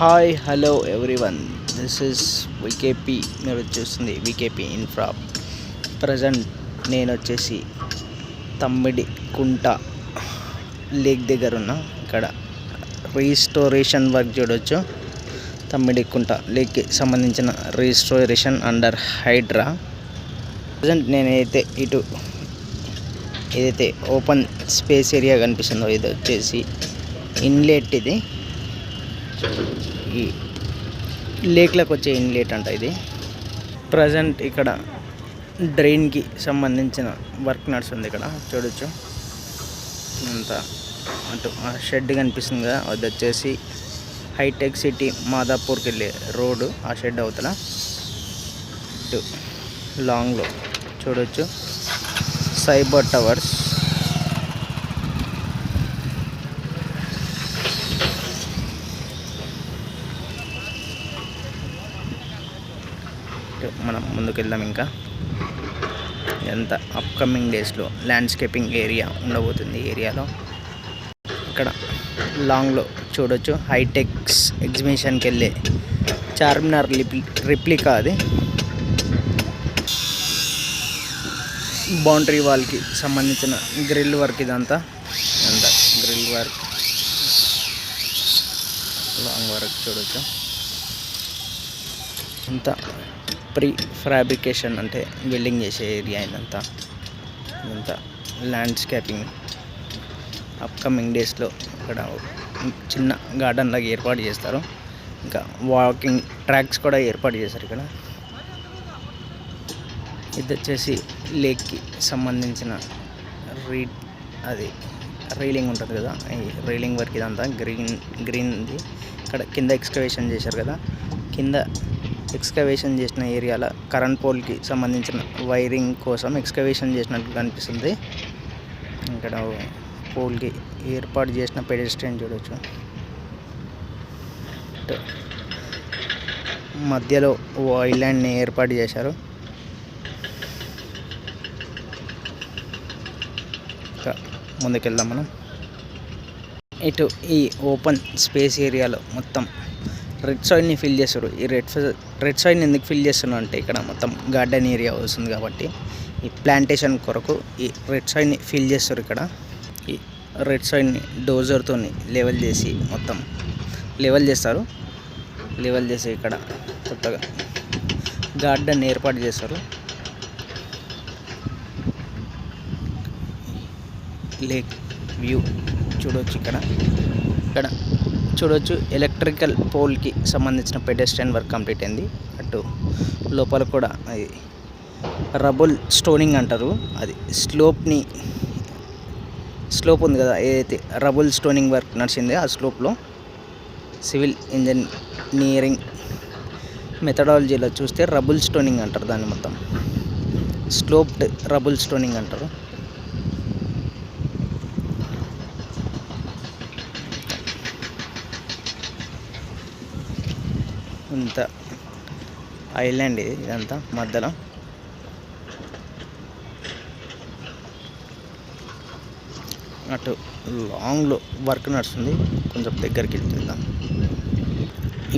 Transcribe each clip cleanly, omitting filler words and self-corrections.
Hi hello everyone, this is VKP. మీరు చూస్తుంది వికేపీ infra. Present నేను వచ్చేసి తమ్మిడి కుంట లేక్ దగ్గర ఉన్న ఇక్కడ రీస్టోరేషన్ వర్క్ చూడవచ్చు. తమ్మిడి కుంట లేక్కి సంబంధించిన రీస్టోరేషన్ అండర్ హైడ్రా. ప్రజెంట్ నేనైతే ఇటు ఏదైతే ఓపెన్ స్పేస్ ఏరియా కనిపిస్తుందో ఇది వచ్చేసి ఇన్లెట్. ఇది ఈ లేక్లకు వచ్చే ఇన్లెట్ అంట ఇది. ప్రజెంట్ ఇక్కడ డ్రైన్కి సంబంధించిన వర్క్ నడుస్తుంది. ఇక్కడ చూడొచ్చు అంతా అటు ఆ షెడ్ కనిపిస్తుంది కదా, అది వచ్చేసి హైటెక్ సిటీ మాదాపూర్కి వెళ్ళే రోడ్డు. ఆ షెడ్ అవతల ఇటు లాంగ్లో చూడొచ్చు సైబర్ టవర్స్. మనం ముందుకు వెళ్దాం. ఇంకా ఎంత అప్కమింగ్ డేస్లో ల్యాండ్స్కేపింగ్ ఏరియా ఉండబోతుంది. ఏరియాలో ఇక్కడ లాంగ్లో చూడొచ్చు హైటెక్స్ ఎగ్జిబిషన్కి వెళ్ళే చార్మినార్ రిప్లికా. అది బౌండరీ వాల్కి సంబంధించిన గ్రిల్ వర్క్. ఇదంతా గ్రిల్ వర్క్, లాంగ్ వర్క్ చూడొచ్చు. అంతా ప్రీ ఫ్యాబ్రికేషన్ అంటే బిల్డింగ్ చేసే ఏరియా. ఇదంతా ల్యాండ్స్కేపింగ్ అప్కమింగ్ డేస్లో ఇక్కడ చిన్న గార్డెన్ లాగా ఏర్పాటు చేస్తారు. ఇంకా వాకింగ్ ట్రాక్స్ కూడా ఏర్పాటు చేశారు ఇక్కడ. ఇది వచ్చేసి లేక్కి సంబంధించిన అది రైలింగ్ ఉంటుంది కదా, ఈ రైలింగ్ వర్క్. ఇదంతా గ్రీన్ది. ఇక్కడ కింద ఎక్స్కవేషన్ చేశారు కదా, కింద ఎక్స్కవేషన్ చేసిన ఏరియాలో కరెంట్ పోల్కి సంబంధించిన వైరింగ్ కోసం ఎక్స్కవేషన్ చేసినట్టు కనిపిస్తుంది. ఇక్కడ పోల్కి ఏర్పాటు చేసిన పెడెస్ట్రియన్ చూడవచ్చు. మధ్యలో ఐలాండ్ని ఏర్పాటు చేశారు. ఇంకా ముందుకెళ్దాం మనం. ఇటు ఈ ఓపెన్ స్పేస్ ఏరియాలో మొత్తం రెడ్ సాయిల్ని ఫిల్ చేస్తారు. ఈ రెడ్ సాయిల్ని ఎందుకు ఫిల్ చేస్తున్నారు అంటే ఇక్కడ మొత్తం గార్డెన్ ఏరియా వస్తుంది కాబట్టి ఈ ప్లాంటేషన్ కొరకు ఈ రెడ్ సాయిల్ని ఫిల్ చేస్తారు. ఇక్కడ ఈ రెడ్ సాయిల్ని డోజర్తో లెవెల్ చేసి మొత్తం లెవెల్ చేస్తారు. లెవెల్ చేసి ఇక్కడ కొత్తగా గార్డెన్ ఏర్పాటు చేస్తారు. లేక్ వ్యూ చూడవచ్చు. ఇక్కడ చూడవచ్చు ఎలక్ట్రికల్ పోల్కి సంబంధించిన పెడెస్ట్రియన్ వర్క్ కంప్లీట్ అయింది. అటు లోపల కూడా అది రబుల్ స్టోనింగ్ అంటారు. అది స్లోప్ ఉంది కదా, ఏదైతే రబుల్ స్టోనింగ్ వర్క్ నడిచిందో ఆ స్లోప్లో సివిల్ ఇంజనీరింగ్ మెథడాలజీలో చూస్తే రబుల్ స్టోనింగ్ అంటారు. దాన్ని మొత్తం స్లోప్డ్ రబుల్ స్టోనింగ్ అంటారు. ఇంత ఐలాండ్ ఇదంతా మధ్యలో. అటు లాంగ్లో వర్క్ నడుస్తుంది. కొంచెం దగ్గరికి వెళ్తుందాం.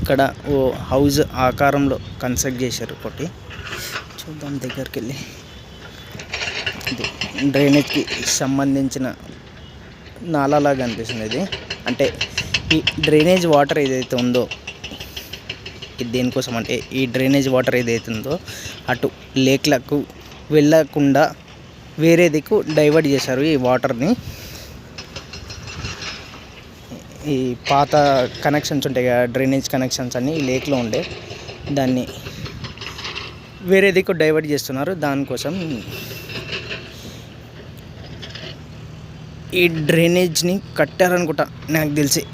ఇక్కడ ఓ హౌస్ ఆకారంలో కన్స్ట్రక్ట్ చేశారు ఒకటి. చూద్దాం దగ్గరికి వెళ్ళి. ఇది డ్రైనేజ్కి సంబంధించిన నాలాలాగా అనిపిస్తుంది. ఇది అంటే ఈ డ్రైనేజ్ వాటర్ ఏదైతే ఉందో ఇది దేనికోసం అంటే ఈ డ్రైనేజ్ వాటర్ ఏదైతుందో అటు లేక్లకు వెళ్ళకుండా వేరే దిక్కు డైవర్ట్ చేశారు. ఈ వాటర్ని ఈ పాత కనెక్షన్స్ ఉంటాయి కదా, డ్రైనేజ్ కనెక్షన్స్ అన్నీ ఈ లేక్లో ఉండే దాన్ని వేరే దిక్కు డైవర్ట్ చేస్తున్నారు. దానికోసం ఈ డ్రైనేజ్ని కట్టారనుకుంటా నాకు తెలిసి.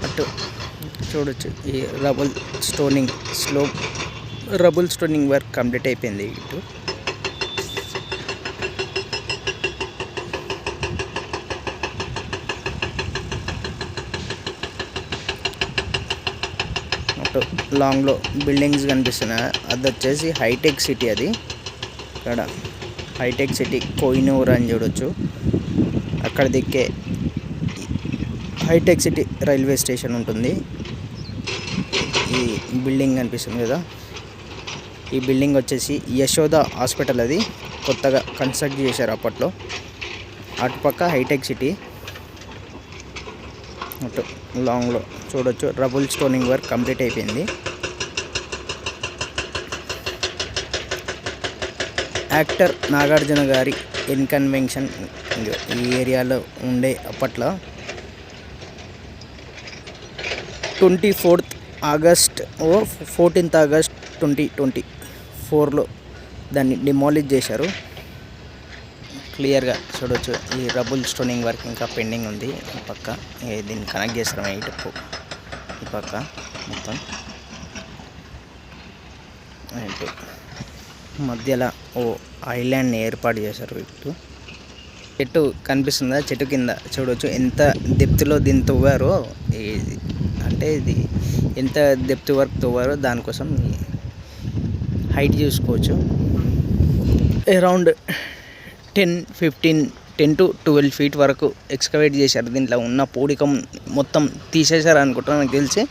అటు చూడొచ్చు ఈ రబుల్ స్టోనింగ్ వర్క్ కంప్లీట్ అయిపోయింది. ఇటు అటు లాంగ్లో బిల్డింగ్స్ కనిపిస్తున్నాయి. అది వచ్చేసి హైటెక్ సిటీ. అది ఇక్కడ హైటెక్ సిటీ కోహినూర్ అని చూడొచ్చు. అక్కడ దిక్కే హైటెక్ సిటీ రైల్వే స్టేషన్ ఉంటుంది. ఈ బిల్డింగ్ కనిపిస్తుంది కదా, ఈ బిల్డింగ్ వచ్చేసి యశోద హాస్పిటల్. అది కొత్తగా కన్స్ట్రక్ట్ చేశారు అప్పట్లో. అటుపక్క హైటెక్ సిటీ, అటు లాంగ్లో చూడొచ్చు రబుల్ స్టోనింగ్ వర్క్ కంప్లీట్ అయిపోయింది. యాక్టర్ నాగార్జున గారి ఇన్కన్వెన్షన్ ఈ ఏరియాలో ఉండే అప్పట్లో 24th ఆగస్ట్ 14th ఆగస్ట్ 2024లో దాన్ని డిమాలిష్ చేశారు. క్లియర్గా చూడవచ్చు. ఈ రబుల్ స్టోనింగ్ వర్క్ ఇంకా పెండింగ్ ఉంది. ఈ పక్క దీన్ని కనెక్ట్ చేస్తారు ఇటు ఈ పక్క మొత్తం. ఇటు మధ్యలో ఐలాండ్ని ఏర్పాటు చేశారు. ఇటు చెట్టు కనిపిస్తుందా, చెట్టు కింద చూడవచ్చు ఎంత డెప్త్లో దీన్ని తవ్వారో. అంటే ఇది ఎంత డెప్త్ వర్క్ తవ్వారో దానికోసం హైట్ చూసుకోవచ్చు. అరౌండ్ 10 to 12 feet వరకు ఎక్స్కవేట్ చేశారు. దీంట్లో ఉన్న పూడికం మొత్తం తీసేశారు అనుకుంటా నాకు తెలిసి.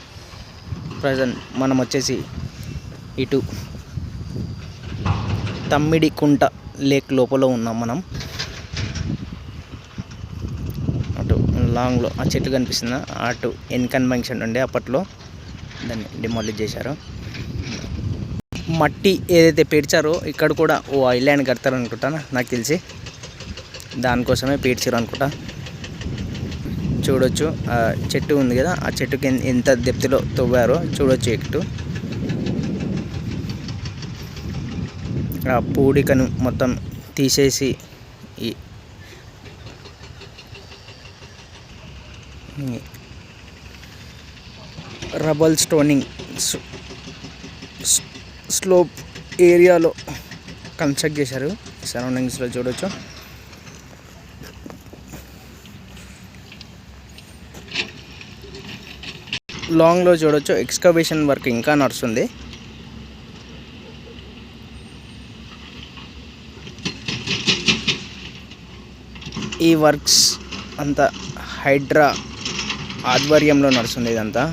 ప్రజెంట్ మనం వచ్చేసి ఇటు తమ్మిడికుంట లేక్ లోపల ఉన్నాం మనం. అటు లాంగ్లో ఆ చెట్టు కనిపిస్తుందా, అటు ఇన్కన్వెన్షన్ ఉండే అప్పట్లో దాన్ని డిమాలిష్ చేశారు. మట్టి ఏదైతే పేర్చారో ఇక్కడ కూడా ఐలాండ్ కడతారు అనుకుంటా నాకు తెలిసి. దానికోసమే పేర్చారు అనుకుంటా. చూడొచ్చు ఆ చెట్టు ఉంది కదా, ఆ చెట్టుకి ఎంత డెప్త్లో తవ్వారో చూడొచ్చు. ఇటు ఆ పూడికను మొత్తం తీసేసి ఈ రబల్ స్టోనింగ్ స్లోప్ ఏరియాలో కన్స్ట్రక్ట్ చేశారు. సరౌండింగ్స్లో చూడవచ్చు. లాంగ్లో చూడవచ్చు ఎక్స్కవేషన్ వర్క్ ఇంకా నడుస్తుంది. ఈ వర్క్స్ అంతా హైడ్రా ఆధ్వర్యంలో నడుస్తుంది. ఇదంతా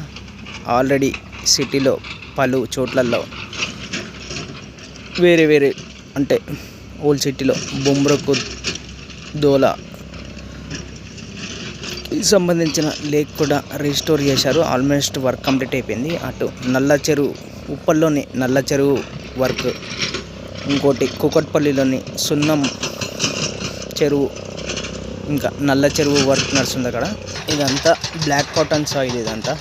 ఆల్రెడీ సిటీలో పలు చోట్లలో వేరే అంటే ఓల్డ్ సిటీలో బొమ్రకుద్ దోలా సంబంధించిన లేక్ కూడా రీస్టోర్ చేశారు. ఆల్మోస్ట్ వర్క్ కంప్లీట్ అయిపోయింది. అటు నల్ల చెరువు ఉప్పల్లోని నల్ల చెరువు వర్క్, ఇంకోటి కూకట్పల్లిలోని సున్నం చెరువు, ఇంకా నల్ల చెరువు వర్క్ నడుస్తుంది అక్కడ. ఇదంతా బ్లాక్ కాటన్ సాయిల్. ఇదంతా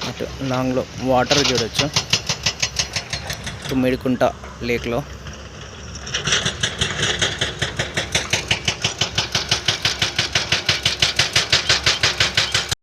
అటు లాంగ్లో వాటర్ చూడొచ్చు తమ్మిడికుంట లేక్లో.